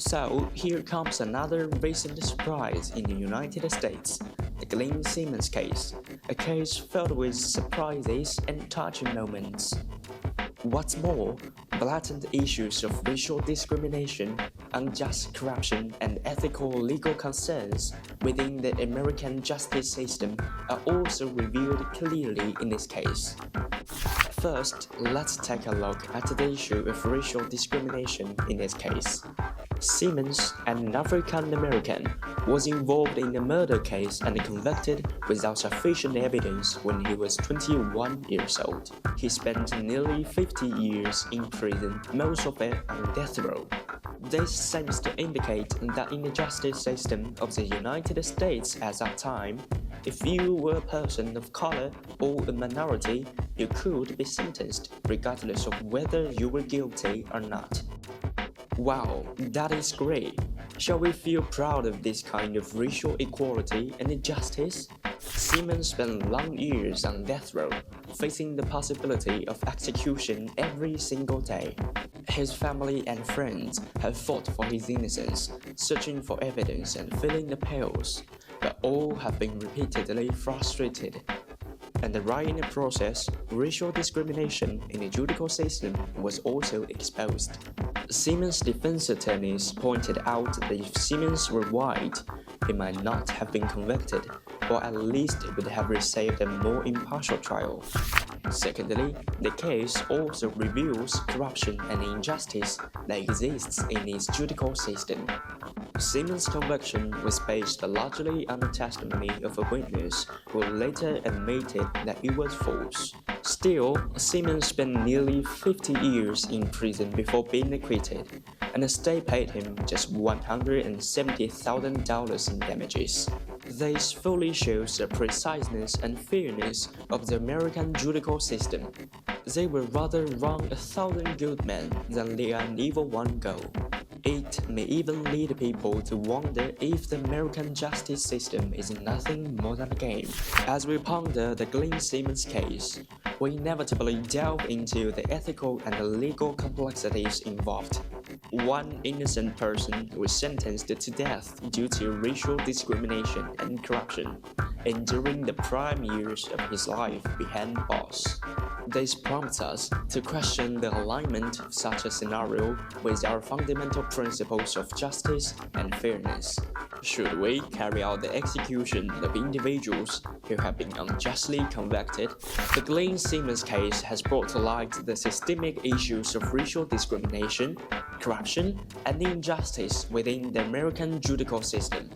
So here comes another recent surprise in the United States, the Glynn Simmons case, a case filled with surprises and touching moments. What's more, blatant issues of racial discrimination, unjust corruption, and ethical legal concerns within the American justice system are also revealed clearly in this case. First, let's take a look at the issue of racial discrimination in this case. Simmons, an African American, was involved in a murder case and convicted without sufficient evidence when he was 21 years old. He spent nearly 50 years in prison, most of it on death row. This seems to indicate that in the justice system of the United States at that time, if you were a person of color or a minority, you could be sentenced regardless of whether you were guilty or not. Wow, that is great! Shall we feel proud of this kind of racial equality and justice? Simmons spent long years on death row, facing the possibility of execution every single day. His family and friends have fought for his innocence, searching for evidence and filling the pails, but all have been repeatedly frustrated. And right in the process, racial discrimination in the judicial system was also exposed. Simmons' defense attorneys pointed out that if Simmons were white, he might not have been convicted, or at least would have received a more impartial trial. Secondly, the case also reveals corruption and injustice that exists in its judicial system. Simmons' conviction was based largely on the testimony of a witness who later admitted that it was false. Still, Simmons spent nearly 50 years in prison before being acquitted, and the state paid him just $170,000 in damages. This fully shows the preciseness and fairness of the American judicial system. They would rather wrong 1,000 good men than let an evil one go. It may even lead people to wonder if the American justice system is nothing more than a game. As we ponder the Glynn Simmons case, we inevitably delve into the ethical and legal complexities involved. One innocent person was sentenced to death due to racial discrimination and corruption, enduring the prime years of his life behind bars. This prompts us to question the alignment of such a scenario with our fundamental principles of justice and fairness. Should we carry out the execution of individuals who have been unjustly convicted? The Glynn Simmons case has brought to light the systemic issues of racial discrimination, corruption, and injustice within the American judicial system.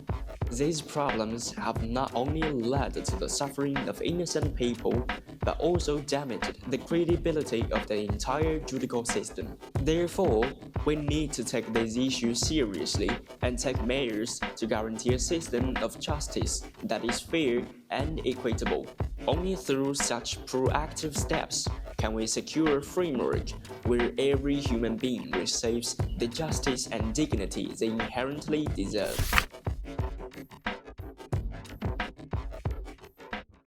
These problems have not only led to the suffering of innocent people, but also damaged the credibility of the entire judicial system. Therefore, we need to take these issues seriously and take measures to guarantee a system of justice that is fair and equitable. Only through such proactive steps can we secure a framework where every human being receives the justice and dignity they inherently deserve.